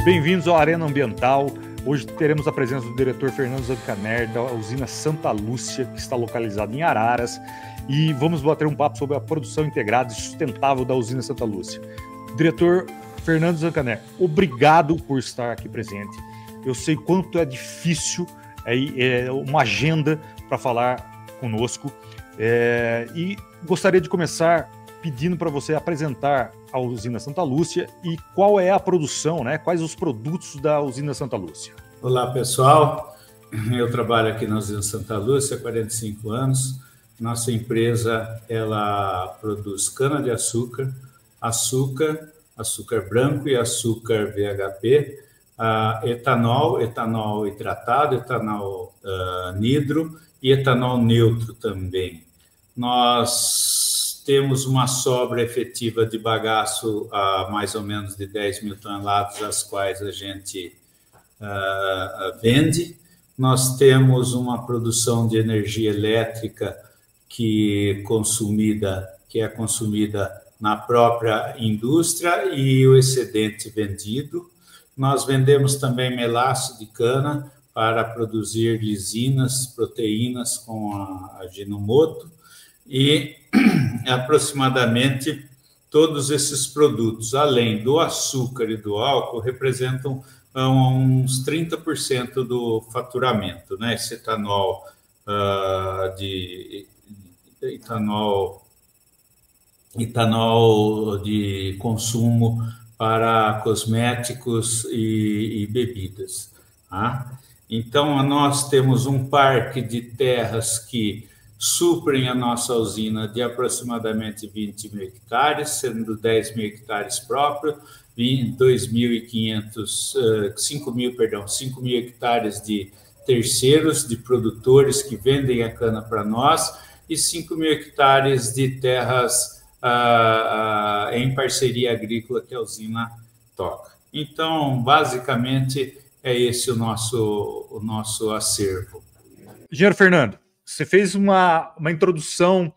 Bem-vindos ao Arena Ambiental. Hoje teremos a presença do diretor Fernando Zancaner, da usina Santa Lúcia, que está localizada em Araras, e vamos bater um papo sobre a produção integrada e sustentável da usina Santa Lúcia. Diretor Fernando Zancaner, obrigado por estar aqui presente. Eu sei quanto é difícil uma agenda para falar conosco, e gostaria de começar pedindo para você apresentar a usina Santa Lúcia e qual é a produção, né? Quais os produtos da usina Santa Lúcia. Olá, pessoal. Eu trabalho aqui na usina Santa Lúcia há 45 anos. Nossa empresa, ela produz cana-de-açúcar, açúcar branco e açúcar VHP, etanol hidratado, etanol nitro e etanol neutro também. Nós temos uma sobra efetiva de bagaço a mais ou menos de 10 mil toneladas, as quais a gente vende. Nós temos uma produção de energia elétrica que é consumida na própria indústria e o excedente vendido. Nós vendemos também melaço de cana para produzir lisinas, proteínas com a Ajinomoto, e aproximadamente todos esses produtos, além do açúcar e do álcool, representam uns 30% do faturamento, né? Esse etanol de consumo para cosméticos e bebidas. Tá? Então, nós temos um parque de terras que suprem a nossa usina de aproximadamente 20 mil hectares, sendo 10 mil hectares próprios, 5 mil hectares de terceiros, de produtores que vendem a cana para nós, e 5 mil hectares de terras em parceria agrícola que a usina toca. Então, basicamente, é esse o nosso acervo. Engenheiro Fernando, você fez uma introdução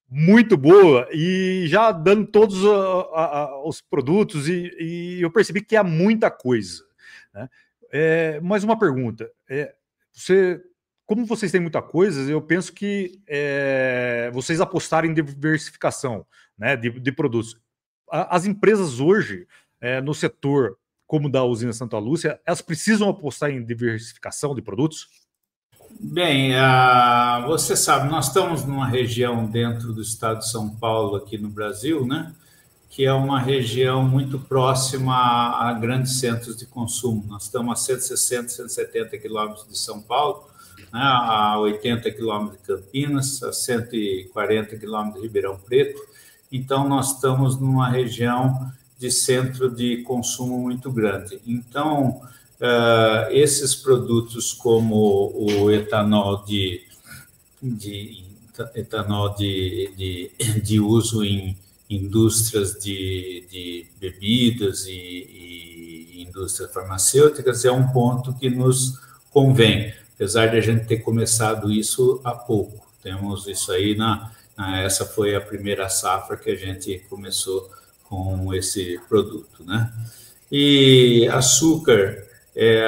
muito boa e já dando todos os produtos, e eu percebi que há muita coisa, né? Mais uma pergunta. Como vocês têm muita coisa, eu penso que vocês apostarem em diversificação, né, de produtos. As empresas hoje, no setor como da usina Santa Lúcia, elas precisam apostar em diversificação de produtos? Bem, você sabe, nós estamos numa região dentro do estado de São Paulo, aqui no Brasil, né? Que é uma região muito próxima a grandes centros de consumo. Nós estamos a 160, 170 quilômetros de São Paulo, né? A 80 quilômetros de Campinas, a 140 quilômetros de Ribeirão Preto. Então, nós estamos numa região de centro de consumo muito grande. Então, esses produtos como o etanol de uso em indústrias de bebidas e indústrias farmacêuticas é um ponto que nos convém, apesar de a gente ter começado isso há pouco. Temos isso aí essa foi a primeira safra que a gente começou com esse produto, né? E açúcar,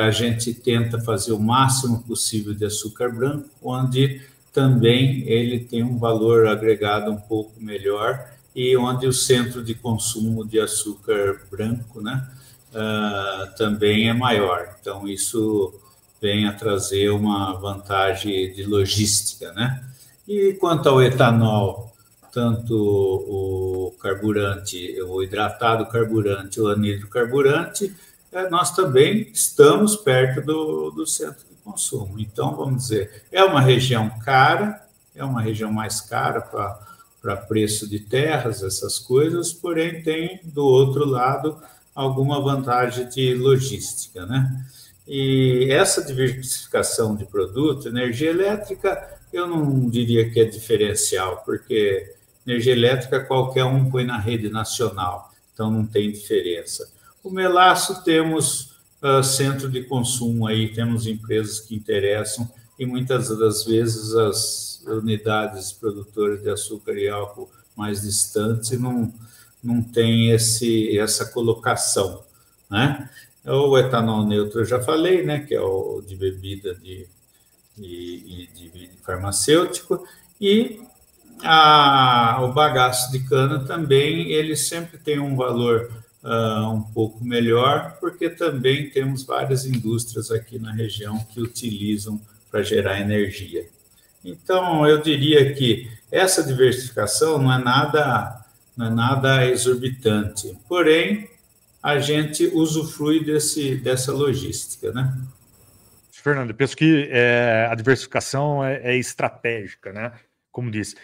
a gente tenta fazer o máximo possível de açúcar branco, onde também ele tem um valor agregado um pouco melhor e onde o centro de consumo de açúcar branco, né, também é maior. Então, isso vem a trazer uma vantagem de logística, né? E quanto ao etanol, tanto o carburante, o hidratado carburante ou anidro carburante, nós também estamos perto do centro de consumo. Então, vamos dizer, é uma região cara, é uma região mais cara para preço de terras, essas coisas, porém tem, do outro lado, alguma vantagem de logística, né? E essa diversificação de produto, energia elétrica, eu não diria que é diferencial, porque energia elétrica qualquer um põe na rede nacional, então não tem diferença. O melaço temos centro de consumo aí, temos empresas que interessam e muitas das vezes as unidades produtoras de açúcar e álcool mais distantes não tem essa colocação, né? O etanol neutro eu já falei, né, que é o de bebida de farmacêutico, e o bagaço de cana também, ele sempre tem um valor um pouco melhor, porque também temos várias indústrias aqui na região que utilizam para gerar energia. Então, eu diria que essa diversificação não é nada exorbitante, porém, a gente usufrui dessa logística, né? Fernando, eu penso que a diversificação é estratégica, né? Como disse.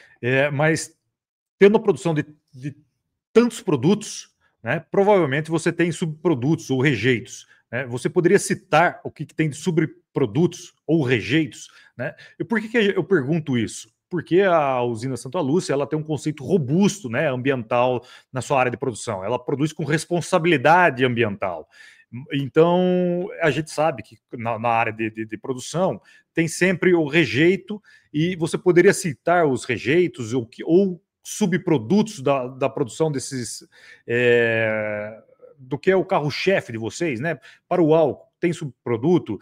Mas tendo a produção de tantos produtos, né, provavelmente você tem subprodutos ou rejeitos. Né? Você poderia citar o que tem de subprodutos ou rejeitos? Né? E por que eu pergunto isso? Porque a usina Santa Lúcia ela tem um conceito robusto, né, ambiental na sua área de produção. Ela produz com responsabilidade ambiental. Então, a gente sabe que na área de produção tem sempre o rejeito, e você poderia citar os rejeitos ou subprodutos da produção desses, do que é o carro-chefe de vocês, né? Para o álcool, tem subproduto,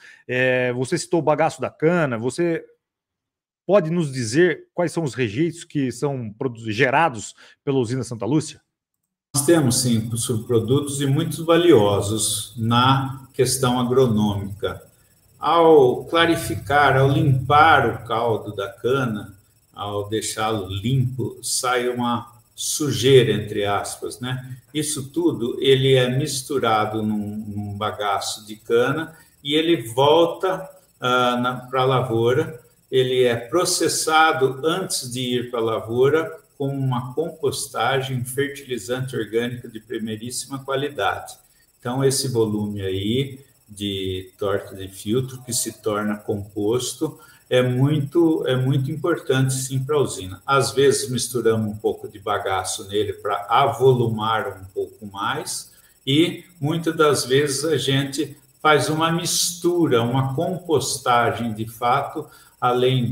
você citou o bagaço da cana, você pode nos dizer quais são os rejeitos que são gerados pela usina Santa Lúcia? Nós temos, sim, subprodutos e muitos valiosos na questão agronômica. Ao clarificar, ao limpar o caldo da cana, ao deixá-lo limpo, sai uma sujeira, entre aspas, né? Isso tudo, ele é misturado num bagaço de cana e ele volta para a lavoura, ele é processado antes de ir para a lavoura com uma compostagem, fertilizante orgânico de primeiríssima qualidade. Então, esse volume aí de torta de filtro, que se torna composto, é muito importante, sim, para a usina. Às vezes, misturamos um pouco de bagaço nele para avolumar um pouco mais, e muitas das vezes a gente faz uma mistura, uma compostagem de fato, além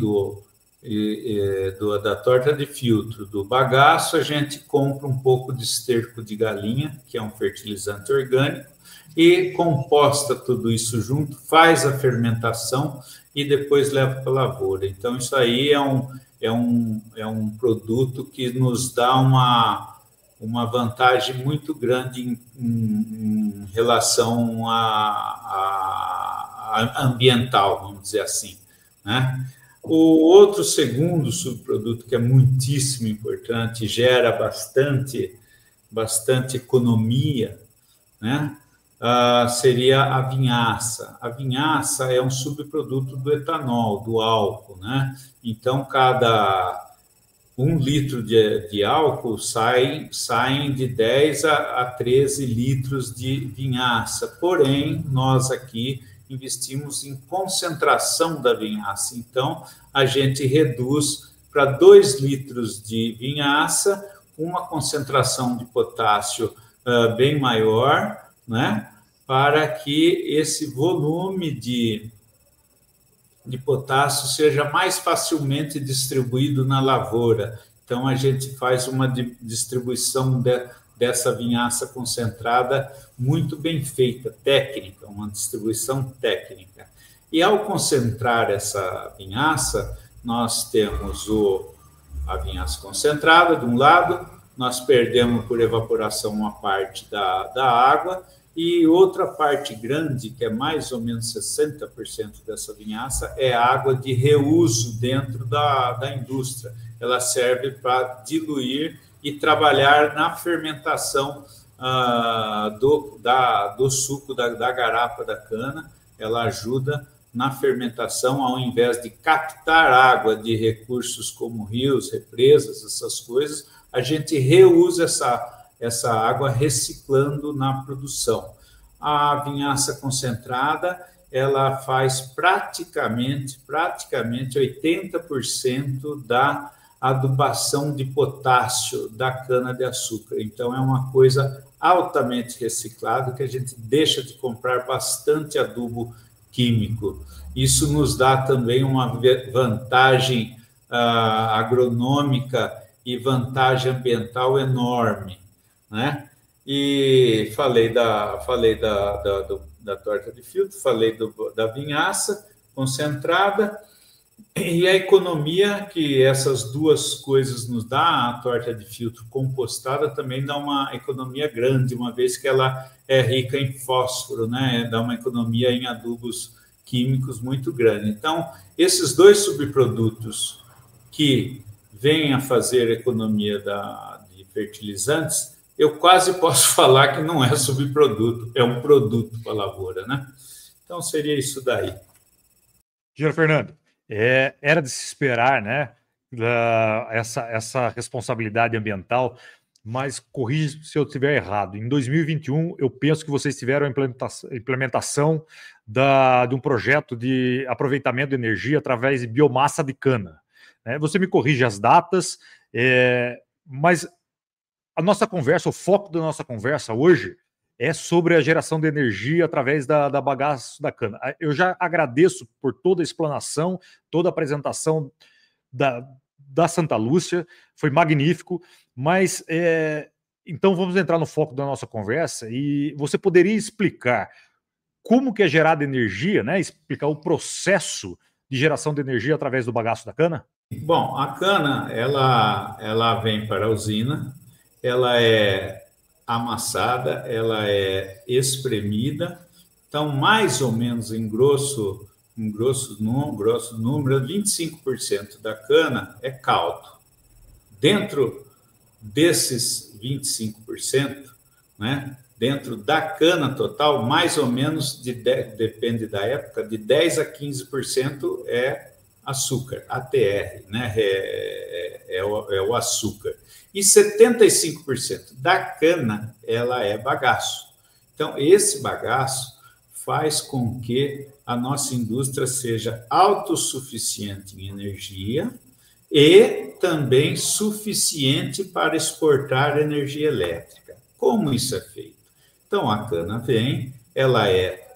da torta de filtro, do bagaço, a gente compra um pouco de esterco de galinha, que é um fertilizante orgânico, e composta tudo isso junto, faz a fermentação e depois leva para a lavoura. Então, isso aí é um produto que nos dá uma vantagem muito grande em relação a ambiental, vamos dizer assim, né? O outro segundo subproduto que é muitíssimo importante, gera bastante economia, né? Seria a vinhaça. A vinhaça é um subproduto do etanol, do álcool, né? Então, cada 1 litro de álcool saem de 10 a 13 litros de vinhaça. Porém, nós aqui investimos em concentração da vinhaça. Então, a gente reduz para 2 litros de vinhaça, com uma concentração de potássio bem maior, né? Para que esse volume de potássio seja mais facilmente distribuído na lavoura. Então, a gente faz uma distribuição dessa vinhaça concentrada muito bem feita, técnica, uma distribuição técnica. E ao concentrar essa vinhaça, nós temos a vinhaça concentrada de um lado, nós perdemos por evaporação uma parte da água, e outra parte grande, que é mais ou menos 60% dessa vinhaça, é água de reuso dentro da indústria. Ela serve para diluir e trabalhar na fermentação do suco da garapa da cana. Ela ajuda na fermentação, ao invés de captar água de recursos como rios, represas, essas coisas, a gente reusa essa água, reciclando na produção. A vinhaça concentrada, ela faz praticamente 80% da adubação de potássio da cana-de-açúcar. Então, é uma coisa altamente reciclada, que a gente deixa de comprar bastante adubo químico. Isso nos dá também uma vantagem agronômica e vantagem ambiental enorme, né? E falei da torta de filtro, falei da vinhaça concentrada, e a economia que essas duas coisas nos dá, a torta de filtro compostada também dá uma economia grande, uma vez que ela é rica em fósforo, né? Dá uma economia em adubos químicos muito grande. Então, esses dois subprodutos que vêm a fazer economia de fertilizantes, eu quase posso falar que não é subproduto, é um produto para a lavoura, né? Então, seria isso daí. Engenheiro Fernando, era de se esperar, né, essa responsabilidade ambiental, mas corrija se eu estiver errado. Em 2021, eu penso que vocês tiveram a implementação de um projeto de aproveitamento de energia através de biomassa de cana, né? Você me corrige as datas, mas a nossa conversa, o foco da nossa conversa hoje é sobre a geração de energia através da bagaço da cana. Eu já agradeço por toda a explanação, toda a apresentação da Santa Lúcia, foi magnífico, mas então vamos entrar no foco da nossa conversa e você poderia explicar como que é gerada energia, né? Explicar o processo de geração de energia através do bagaço da cana? Bom, a cana, ela vem para a usina, ela é amassada, ela é espremida, então mais ou menos em grosso número, 25% da cana é caldo. Dentro desses 25%, né, dentro da cana total, mais ou menos, depende da época, de 10% a 15% é açúcar, ATR, né, é o açúcar. E 75% da cana, ela é bagaço. Então, esse bagaço faz com que a nossa indústria seja autossuficiente em energia e também suficiente para exportar energia elétrica. Como isso é feito? Então, a cana vem, ela é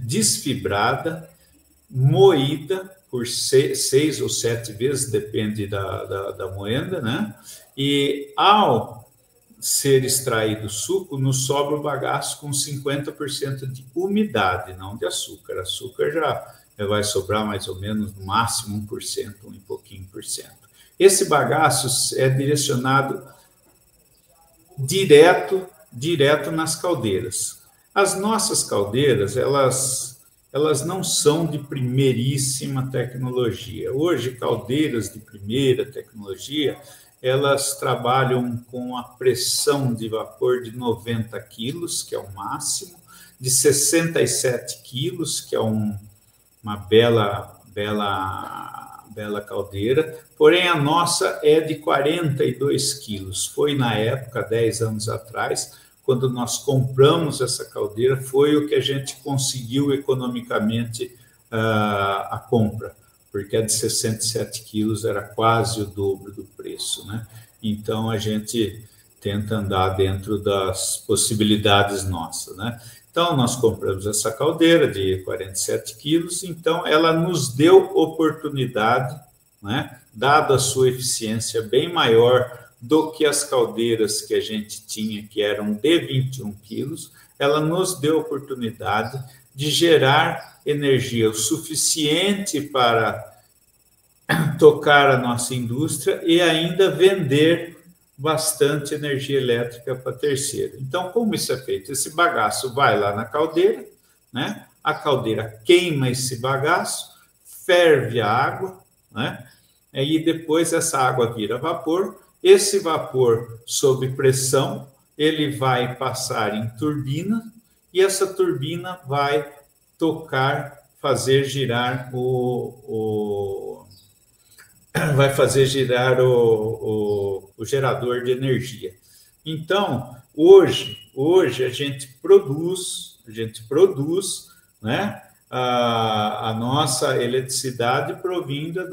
desfibrada, moída por 6 ou 7 vezes, depende da moenda, né? E ao ser extraído o suco, nos sobra o bagaço com 50% de umidade, não de açúcar. Açúcar já vai sobrar mais ou menos, no máximo 1%, um e pouquinho por cento. Esse bagaço é direcionado direto nas caldeiras. As nossas caldeiras, elas não são de primeiríssima tecnologia. Hoje, caldeiras de primeira tecnologia, elas trabalham com a pressão de vapor de 90 quilos, que é o máximo, de 67 quilos, que é uma bela caldeira, porém a nossa é de 42 quilos. Foi na época, 10 anos atrás, quando nós compramos essa caldeira, foi o que a gente conseguiu economicamente a compra, porque a de 67 quilos era quase o dobro do preço, né? Então, a gente tenta andar dentro das possibilidades nossas, né? Então, nós compramos essa caldeira de 47 quilos, então ela nos deu oportunidade, né? Dada a sua eficiência bem maior do que as caldeiras que a gente tinha, que eram de 21 quilos, ela nos deu oportunidade de gerar energia o suficiente para tocar a nossa indústria e ainda vender bastante energia elétrica para terceiro. Então, como isso é feito? Esse bagaço vai lá na caldeira, né? A caldeira queima esse bagaço, ferve a água, né? E depois essa água vira vapor. Esse vapor, sob pressão, ele vai passar em turbina e essa turbina vai fazer girar o gerador de energia. Então, hoje a gente produz, né, a nossa eletricidade provinda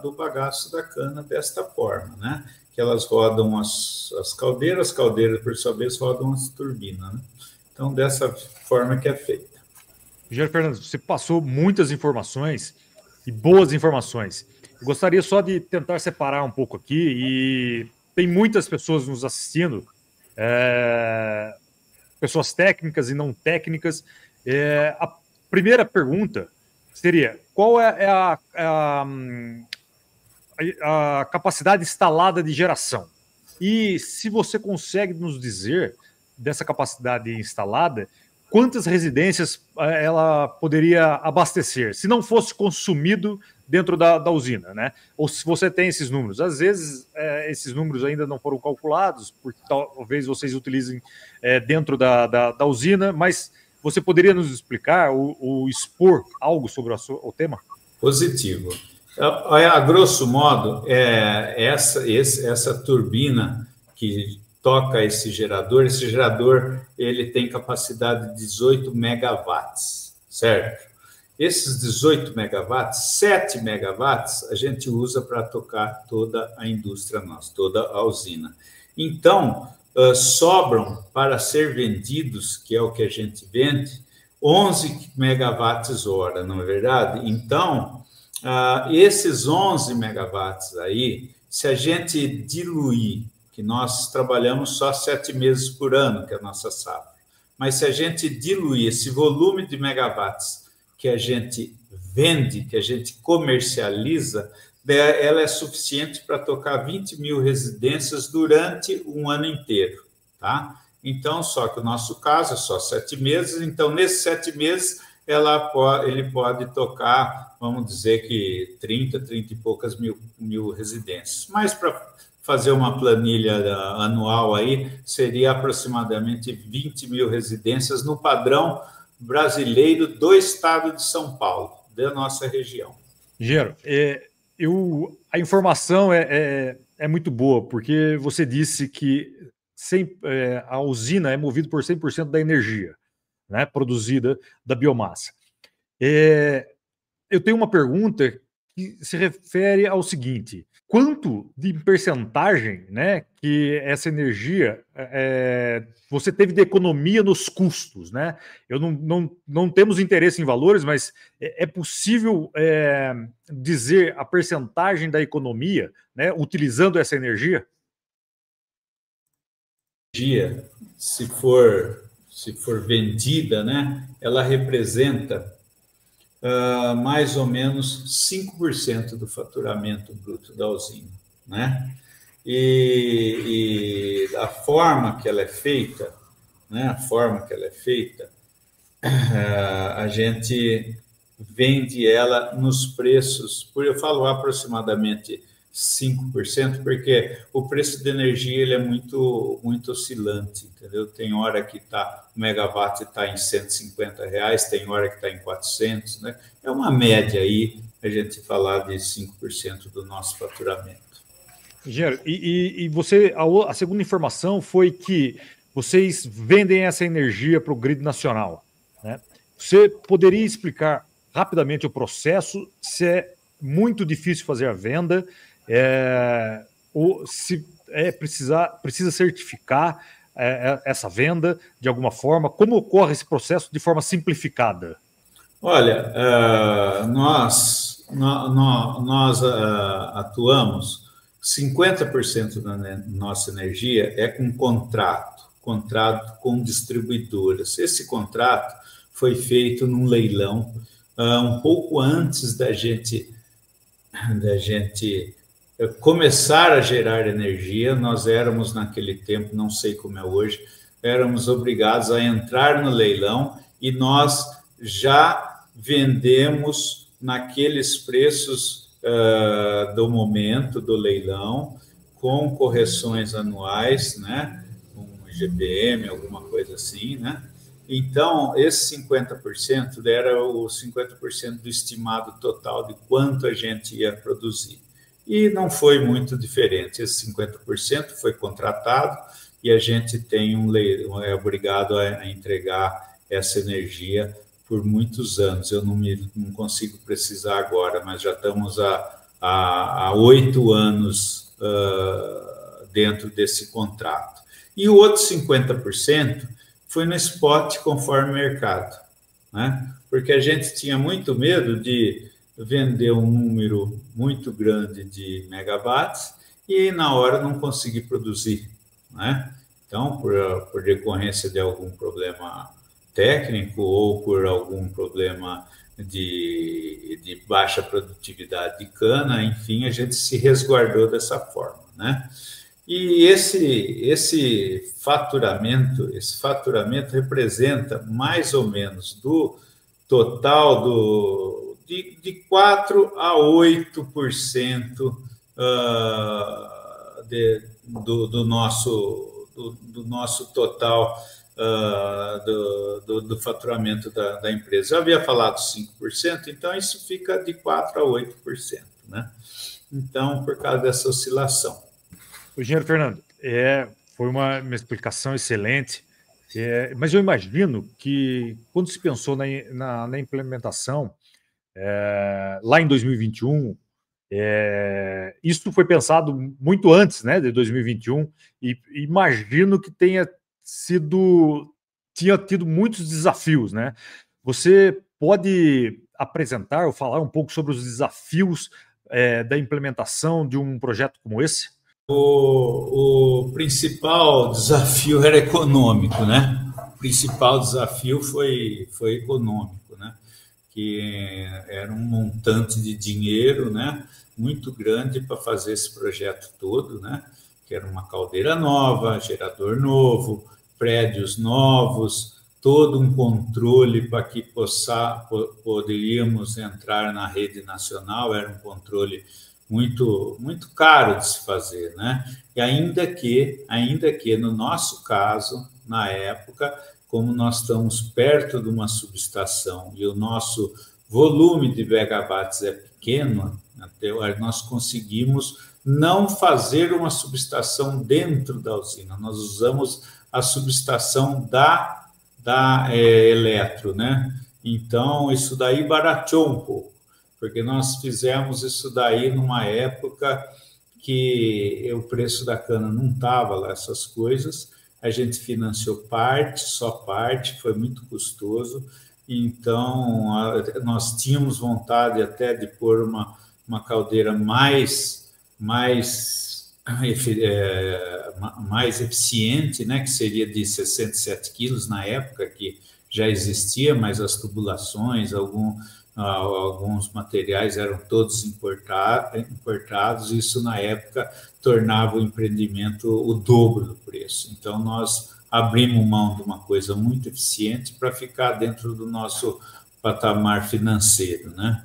do bagaço da cana desta forma, né? Que elas rodam as caldeiras, por sua vez, rodam as turbinas, né? Então, dessa forma que é feita. Engenheiro Fernando, você passou muitas informações e boas informações. Eu gostaria só de tentar separar um pouco aqui, e tem muitas pessoas nos assistindo pessoas técnicas e não técnicas. A primeira pergunta seria: qual é a capacidade instalada de geração? E se você consegue nos dizer dessa capacidade instalada, quantas residências ela poderia abastecer, se não fosse consumido dentro da usina, né? Ou se você tem esses números. Às vezes, esses números ainda não foram calculados, porque talvez vocês utilizem dentro da usina, mas você poderia nos explicar ou expor algo sobre o tema? Positivo. A grosso modo, essa turbina que toca esse gerador ele tem capacidade de 18 megawatts, certo? Esses 18 megawatts, 7 megawatts, a gente usa para tocar toda a indústria nossa, toda a usina. Então, sobram para ser vendidos, que é o que a gente vende, 11 megawatts hora, não é verdade? Então, esses 11 megawatts aí, se a gente diluir, que nós trabalhamos só 7 meses por ano, que é a nossa safra, mas se a gente diluir esse volume de megawatts que a gente vende, que a gente comercializa, ela é suficiente para tocar 20 mil residências durante um ano inteiro, tá? Então, só que o nosso caso é só 7 meses, então nesses 7 meses ele pode tocar, vamos dizer que 30 e poucas mil residências. Mas para fazer uma planilha anual aí, seria aproximadamente 20 mil residências no padrão brasileiro do estado de São Paulo, da nossa região. Engenheiro, a informação é muito boa, porque você disse que a usina é movida por 100% da energia, né, produzida da biomassa. Eu tenho uma pergunta que se refere ao seguinte: quanto de percentagem, né, que essa energia você teve de economia nos custos, né? Eu não temos interesse em valores, mas é possível dizer a percentagem da economia, né, utilizando essa energia? Se for vendida, né, ela representa mais ou menos 5% do faturamento bruto da usina, né? E a forma que ela é feita, né, a gente vende ela nos preços, eu falo aproximadamente 5%, porque o preço da energia ele é muito oscilante, entendeu? Tem hora que o megawatt está em R$150, tem hora que está em 400, né? É uma média aí, a gente falar de 5% do nosso faturamento. Engenheiro, e você, a segunda informação foi que vocês vendem essa energia para o grid nacional, né? Você poderia explicar rapidamente o processo, se é muito difícil fazer a venda, ou se precisa certificar essa venda de alguma forma? Como ocorre esse processo de forma simplificada? Olha, nós atuamos 50% da nossa energia é com contrato com distribuidoras. Esse contrato foi feito num leilão um pouco antes da gente começar a gerar energia. Nós éramos, naquele tempo, não sei como é hoje, éramos obrigados a entrar no leilão e nós já vendemos naqueles preços do momento do leilão, com correções anuais, né? Com IGPM, alguma coisa assim, né? Então, esse 50% era o 50% do estimado total de quanto a gente ia produzir. E não foi muito diferente. Esse 50% foi contratado e a gente é obrigado a entregar essa energia por muitos anos. Eu não consigo precisar agora, mas já estamos há 8 anos dentro desse contrato. E o outro 50% foi no spot conforme o mercado, né? Porque a gente tinha muito medo de vender um número muito grande de megawatts e na hora não conseguir produzir, né? Então, por decorrência de algum problema técnico ou por algum problema de baixa produtividade de cana, enfim, a gente se resguardou dessa forma, né? E esse faturamento representa mais ou menos do total de 4 a 8% do nosso total do faturamento da empresa. Eu havia falado 5%, então isso fica de 4 a 8%, né? Então, por causa dessa oscilação. O engenheiro Fernando, foi uma explicação excelente, mas eu imagino que quando se pensou na implementação, lá em 2021, isso foi pensado muito antes, né, de 2021, e imagino que tinha tido muitos desafios, né? Você pode apresentar ou falar um pouco sobre os desafios da implementação de um projeto como esse? O principal desafio era econômico, né? O principal desafio foi econômico, né? Que era um montante de dinheiro, né? Muito grande para fazer esse projeto todo, né? Que era uma caldeira nova, gerador novo, prédios novos, todo um controle para que poderíamos entrar na rede nacional, era um controle muito caro de se fazer, né? E ainda que no nosso caso, na época, como nós estamos perto de uma subestação e o nosso volume de megawatts é pequeno, nós conseguimos não fazer uma subestação dentro da usina, nós usamos a subestação da Eletro, né? Então, isso daí barateou um pouco, porque nós fizemos isso daí numa época que o preço da cana não estava lá, essas coisas, a gente financiou só parte, foi muito custoso, então nós tínhamos vontade até de pôr uma caldeira mais eficiente, né, que seria de 67 quilos na época, que já existia, mas as tubulações, alguns materiais eram todos importados, isso na época tornava o empreendimento o dobro do preço. Então, nós abrimos mão de uma coisa muito eficiente para ficar dentro do nosso patamar financeiro, né?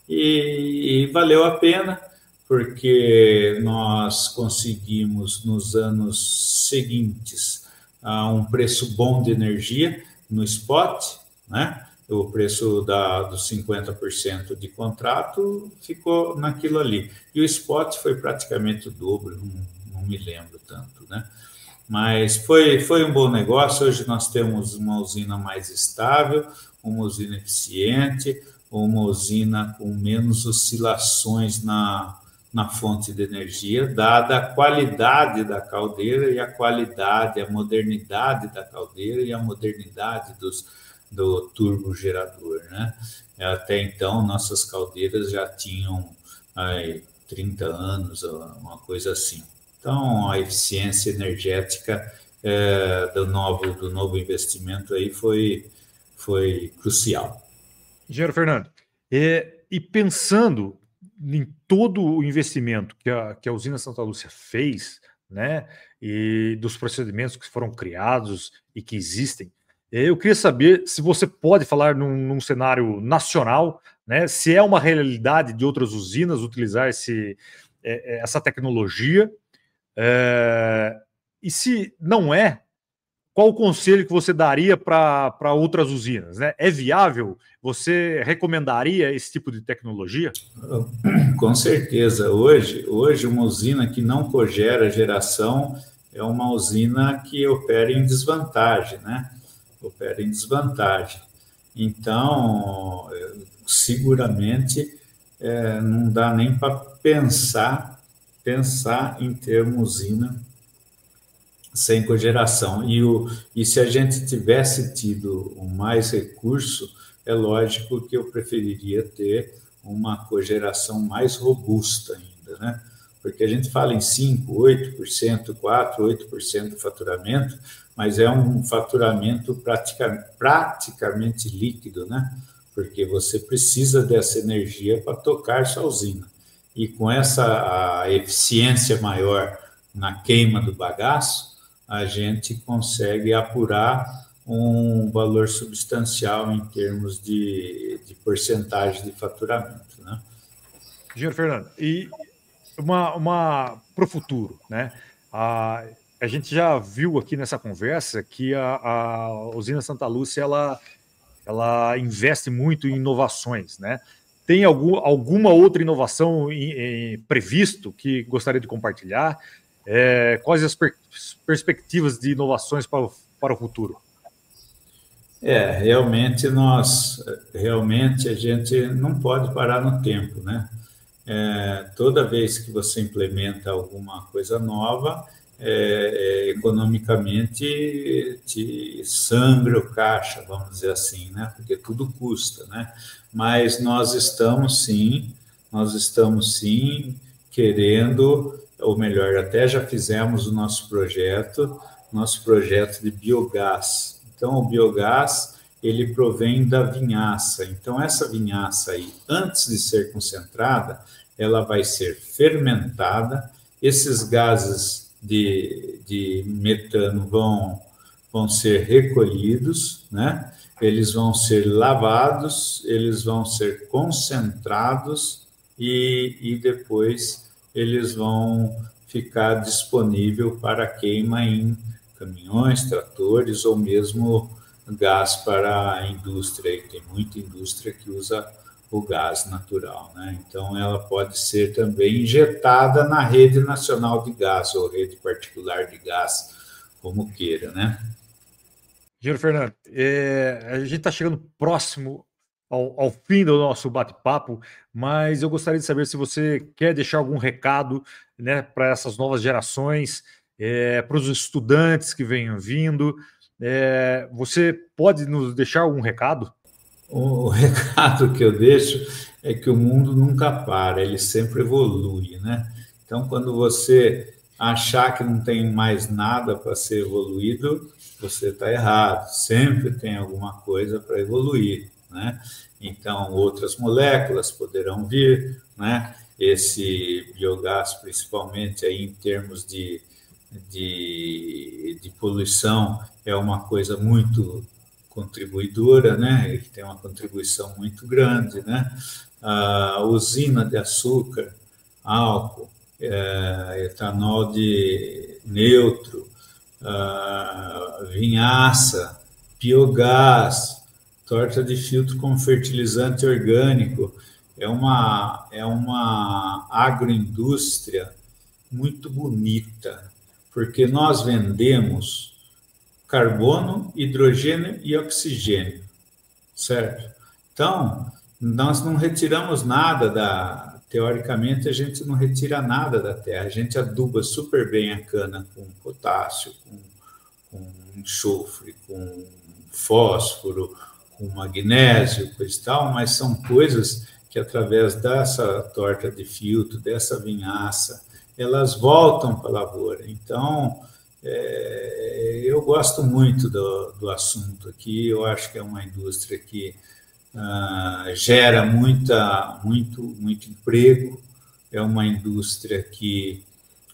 E valeu a pena, porque nós conseguimos, nos anos seguintes, um preço bom de energia no spot, né? O preço dos 50% de contrato ficou naquilo ali. E o spot foi praticamente o dobro, não me lembro tanto, né? Mas foi um bom negócio. Hoje nós temos uma usina mais estável, uma usina eficiente, uma usina com menos oscilações na fonte de energia, dada a qualidade da caldeira e a modernidade da caldeira e a modernidade do turbogerador, né? Até então, nossas caldeiras já tinham 30 anos, uma coisa assim. Então, a eficiência energética do novo investimento aí foi crucial. Engenheiro Fernando, e pensando em todo o investimento que a usina Santa Lúcia fez, né, e dos procedimentos que foram criados e que existem, eu queria saber se você pode falar num cenário nacional, né, se é uma realidade de outras usinas utilizar essa tecnologia, e se não é, qual o conselho que você daria para outras usinas, né? É viável? Você recomendaria esse tipo de tecnologia? Com certeza. Hoje uma usina que não cogera geração é uma usina que opera em desvantagem, né? Opera em desvantagem. Então, seguramente, não dá nem para pensar em ter uma usina sem cogeração. E se a gente tivesse tido mais recurso, é lógico que eu preferiria ter uma cogeração mais robusta ainda, né? porque a gente fala em 5%, 8%, 4%, 8% do faturamento, mas é um faturamento praticamente líquido, né? Porque você precisa dessa energia para tocar sua usina. E com essa a eficiência maior na queima do bagaço, a gente consegue apurar um valor substancial em termos de porcentagem de faturamento, né? Engenheiro Fernando, e para o futuro, né? A gente já viu aqui nessa conversa que a usina Santa Lúcia ela investe muito em inovações, né? Tem alguma outra inovação previsto que gostaria de compartilhar? Quais as perspectivas de inovações para o futuro? Realmente a gente não pode parar no tempo, né? Toda vez que você implementa alguma coisa nova, economicamente te sangra o caixa, vamos dizer assim, né? Porque tudo custa, né? Mas nós estamos sim querendo, ou melhor, até já fizemos o nosso projeto de biogás. Então, o biogás, ele provém da vinhaça. Então, essa vinhaça aí, antes de ser concentrada, ela vai ser fermentada, esses gases de metano vão ser recolhidos, né? Eles vão ser lavados, eles vão ser concentrados e depois eles vão ficar disponível para queima em caminhões, tratores ou mesmo gás para a indústria. E tem muita indústria que usa o gás natural, né? Então, ela pode ser também injetada na rede nacional de gás ou rede particular de gás, como queira, né? Engenheiro Fernando, a gente está chegando próximo ao fim do nosso bate-papo, mas eu gostaria de saber se você quer deixar algum recado, né, para essas novas gerações, para os estudantes que venham vindo. Você pode nos deixar algum recado? O recado que eu deixo é que o mundo nunca para, ele sempre evolui, né? Então, quando você achar que não tem mais nada para ser evoluído, você está errado. Sempre tem alguma coisa para evoluir, né? Então, outras moléculas poderão vir, né? Esse biogás, principalmente aí em termos de poluição, é uma coisa muito contribuidora, né? Ele tem uma contribuição muito grande, né? A usina de açúcar, álcool, etanol de neutro, vinhaça, biogás, torta de filtro com fertilizante orgânico, é uma agroindústria muito bonita, porque nós vendemos carbono, hidrogênio e oxigênio, certo? Então, nós não retiramos nada teoricamente, a gente não retira nada da terra, a gente aduba super bem a cana com potássio, com enxofre, com fósforo, com magnésio, coisa e tal, mas são coisas que através dessa torta de filtro, dessa vinhaça, elas voltam para a lavoura. Então, eu gosto muito do assunto aqui, eu acho que é uma indústria que gera muito emprego, é uma indústria que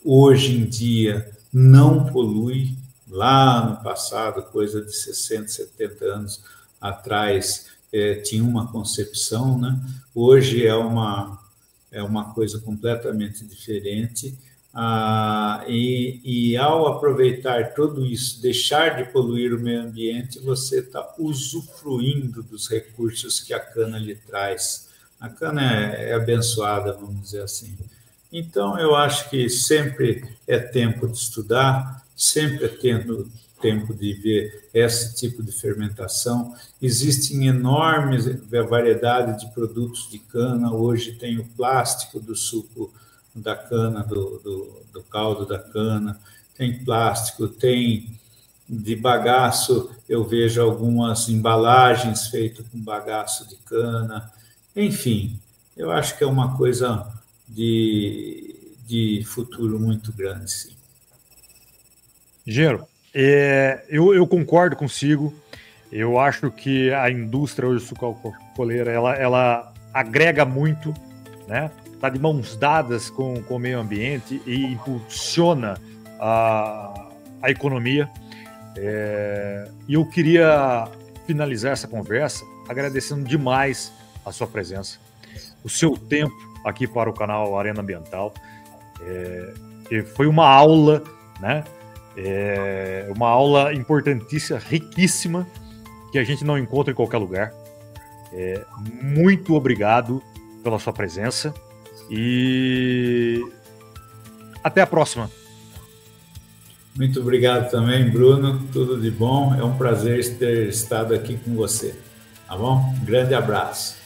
hoje em dia não polui. Lá no passado, coisa de 60, 70 anos atrás, tinha uma concepção, né? Hoje é uma coisa completamente diferente. E ao aproveitar tudo isso, deixar de poluir o meio ambiente, você está usufruindo dos recursos que a cana lhe traz. A cana é abençoada, vamos dizer assim. Então, eu acho que sempre é tempo de estudar, sempre é tempo de ver esse tipo de fermentação. Existem enormes variedade de produtos de cana. Hoje tem o plástico do suco da cana, do caldo da cana, tem plástico, tem de bagaço, eu vejo algumas embalagens feitas com bagaço de cana, enfim, eu acho que é uma coisa de de futuro muito grande, sim. Engenheiro, eu concordo consigo. Eu acho que a indústria hoje sucroalcooleira, ela agrega muito, né? Está de mãos dadas com o meio ambiente e impulsiona a economia. E eu queria finalizar essa conversa agradecendo demais a sua presença, o seu tempo aqui para o canal Arena Ambiental. Foi uma aula, né? Uma aula importantíssima, riquíssima, que a gente não encontra em qualquer lugar. Muito obrigado pela sua presença e até a próxima. Muito obrigado também, Bruno. Tudo de bom. É um prazer ter estado aqui com você. Tá bom? Um grande abraço.